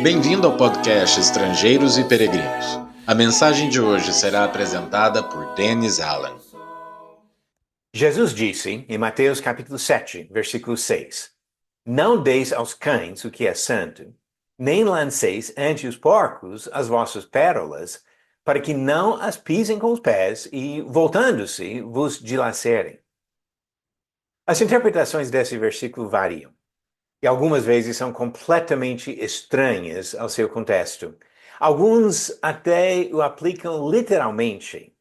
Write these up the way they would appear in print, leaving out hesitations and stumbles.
Bem-vindo ao podcast Estrangeiros e Peregrinos. A mensagem de hoje será apresentada por Dennis Allen. Jesus disse em Mateus capítulo 7, versículo 6: Não deis aos cães o que é santo, nem lanceis ante os porcos as vossas pérolas, para que não as pisem com os pés e, voltando-se, vos dilacerem. As interpretações desse versículo variam, e algumas vezes são completamente estranhas ao seu contexto. Alguns até o aplicam literalmente,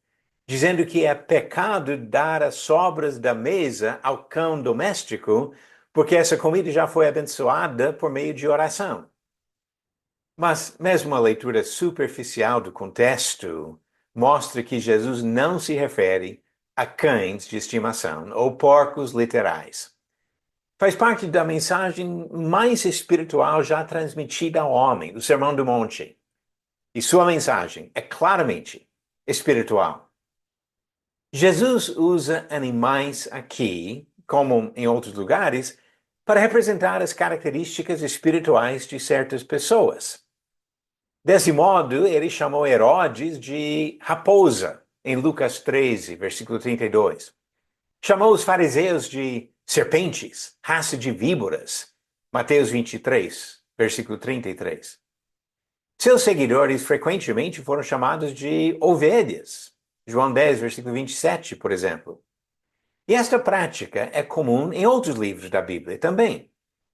dizendo que é pecado dar as sobras da mesa ao cão doméstico, porque essa comida já foi abençoada por meio de oração. Mas mesmo a leitura superficial do contexto mostra que Jesus não se refere a cães de estimação ou porcos literais. Faz parte da mensagem mais espiritual já transmitida ao homem, o Sermão do Monte. E sua mensagem é claramente espiritual. Jesus usa animais aqui, como em outros lugares, para representar as características espirituais de certas pessoas. Desse modo, ele chamou Herodes de raposa, em Lucas 13, versículo 32. Chamou os fariseus de serpentes, raça de víboras, Mateus 23, versículo 33. Seus seguidores frequentemente foram chamados de ovelhas, João 10, versículo 27, por exemplo. E esta prática é comum em outros livros da Bíblia também.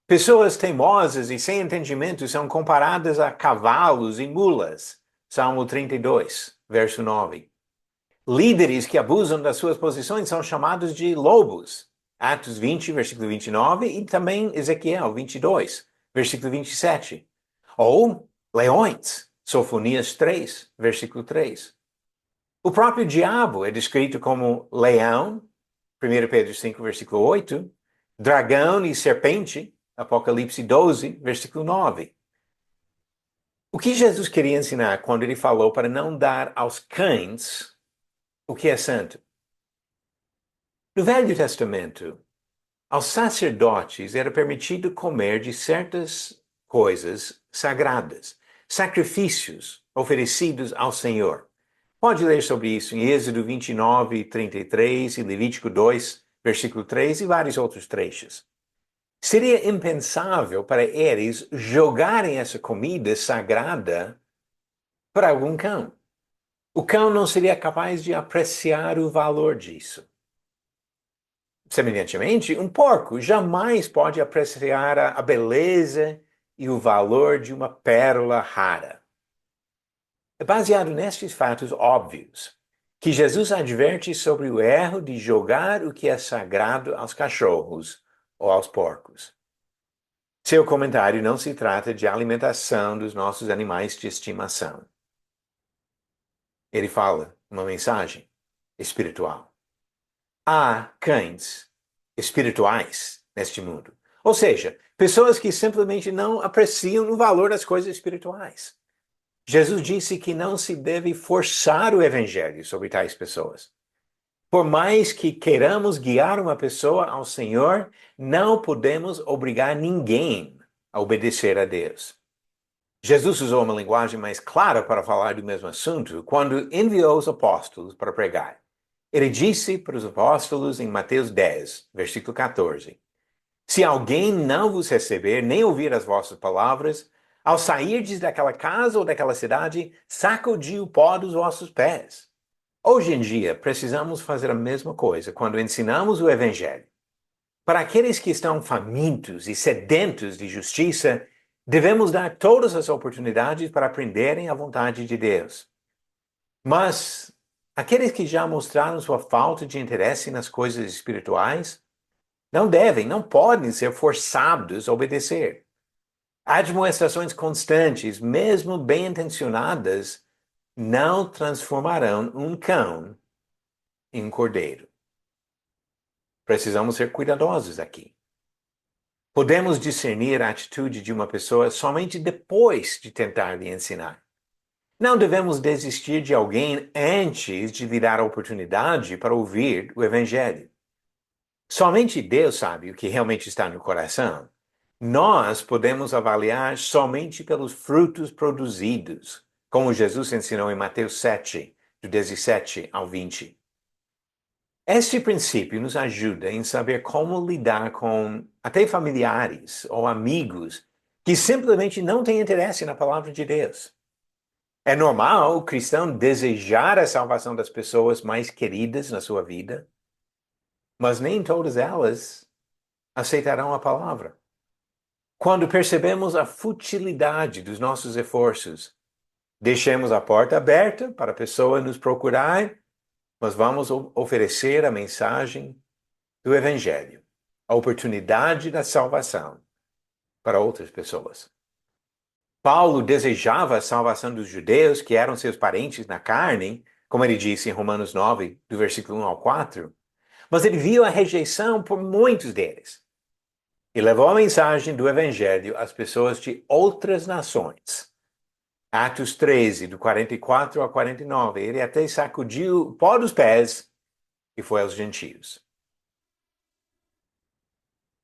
Pessoas teimosas e sem entendimento são comparadas a cavalos e mulas, Salmo 32, verso 9. Líderes que abusam das suas posições são chamados de lobos, Atos 20, versículo 29, e também Ezequiel 22, versículo 27. Ou leões, Sofonias 3, versículo 3. O próprio diabo é descrito como leão, 1 Pedro 5, versículo 8, dragão e serpente, Apocalipse 12, versículo 9. O que Jesus queria ensinar quando ele falou para não dar aos cães o que é santo? No Velho Testamento, aos sacerdotes era permitido comer de certas coisas sagradas, sacrifícios oferecidos ao Senhor. Pode ler sobre isso em Êxodo 29, 33 e Levítico 2, versículo 3 e vários outros trechos. Seria impensável para eles jogarem essa comida sagrada para algum cão. O cão não seria capaz de apreciar o valor disso. Semelhantemente, um porco jamais pode apreciar a beleza e o valor de uma pérola rara. É baseado nestes fatos óbvios que Jesus adverte sobre o erro de jogar o que é sagrado aos cachorros ou aos porcos. Seu comentário não se trata de alimentação dos nossos animais de estimação. Ele fala uma mensagem espiritual. Há cães espirituais neste mundo. Ou seja, pessoas que simplesmente não apreciam o valor das coisas espirituais. Jesus disse que não se deve forçar o evangelho sobre tais pessoas. Por mais que queiramos guiar uma pessoa ao Senhor, não podemos obrigar ninguém a obedecer a Deus. Jesus usou uma linguagem mais clara para falar do mesmo assunto quando enviou os apóstolos para pregar. Ele disse para os apóstolos em Mateus 10, versículo 14: Se alguém não vos receber nem ouvir as vossas palavras, ao sairdes daquela casa ou daquela cidade, sacudi o pó dos vossos pés. Hoje em dia, precisamos fazer a mesma coisa quando ensinamos o Evangelho. Para aqueles que estão famintos e sedentos de justiça, devemos dar todas as oportunidades para aprenderem a vontade de Deus. Mas aqueles que já mostraram sua falta de interesse nas coisas espirituais, não podem ser forçados a obedecer. Admoestações constantes, mesmo bem-intencionadas, não transformarão um cão em um cordeiro. Precisamos ser cuidadosos aqui. Podemos discernir a atitude de uma pessoa somente depois de tentar lhe ensinar. Não devemos desistir de alguém antes de lhe dar a oportunidade para ouvir o Evangelho. Somente Deus sabe o que realmente está no coração. Nós podemos avaliar somente pelos frutos produzidos, como Jesus ensinou em Mateus 7, do 17 ao 20. Este princípio nos ajuda em saber como lidar com até familiares ou amigos que simplesmente não têm interesse na palavra de Deus. É normal o cristão desejar a salvação das pessoas mais queridas na sua vida, mas nem todas elas aceitarão a palavra. Quando percebemos a futilidade dos nossos esforços, deixemos a porta aberta para a pessoa nos procurar, mas vamos oferecer a mensagem do Evangelho, a oportunidade da salvação para outras pessoas. Paulo desejava a salvação dos judeus que eram seus parentes na carne, como ele disse em Romanos 9, do versículo 1 ao 4, mas ele viu a rejeição por muitos deles e levou a mensagem do Evangelho às pessoas de outras nações. Atos 13, do 44 ao 49, ele até sacudiu o pó dos pés e foi aos gentios.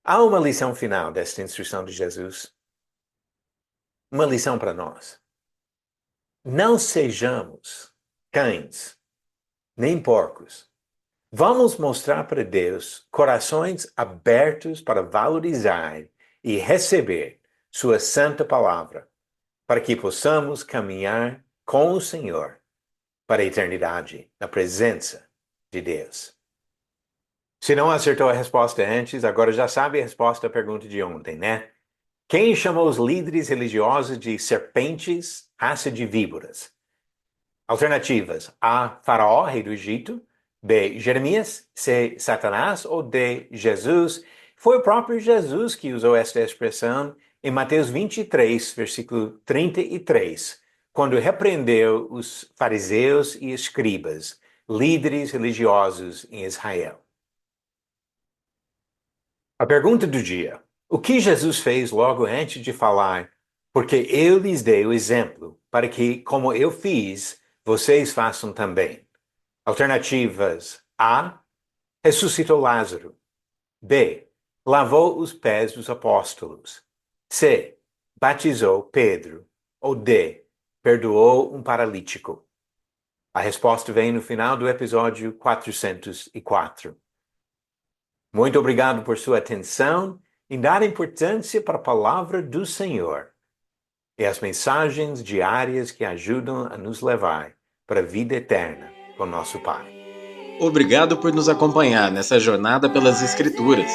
Há uma lição final desta instrução de Jesus. Uma lição para nós. Não sejamos cães, nem porcos. Vamos mostrar para Deus corações abertos para valorizar e receber sua santa palavra, para que possamos caminhar com o Senhor para a eternidade, na presença de Deus. Se não acertou a resposta antes, agora já sabe a resposta à pergunta de ontem, né? Quem chamou os líderes religiosos de serpentes, raça de víboras? Alternativas: A. Faraó, rei do Egito. B. Jeremias. C. Satanás. Ou D. Jesus. Foi o próprio Jesus que usou esta expressão em Mateus 23, versículo 33, quando repreendeu os fariseus e escribas, líderes religiosos em Israel. A pergunta do dia: o que Jesus fez logo antes de falar, porque eu lhes dei o exemplo, para que, como eu fiz, vocês façam também? Alternativas: A. Ressuscitou Lázaro. B. Lavou os pés dos apóstolos. C. Batizou Pedro. Ou D. Perdoou um paralítico. A resposta vem no final do episódio 404. Muito obrigado por sua atenção em dar importância para a palavra do Senhor e as mensagens diárias que ajudam a nos levar para a vida eterna com nosso Pai. Obrigado por nos acompanhar nessa jornada pelas Escrituras.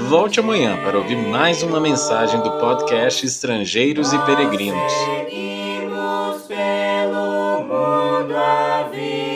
Volte amanhã para ouvir mais uma mensagem do podcast Estrangeiros e Peregrinos. Seguimos pelo mundo a vida.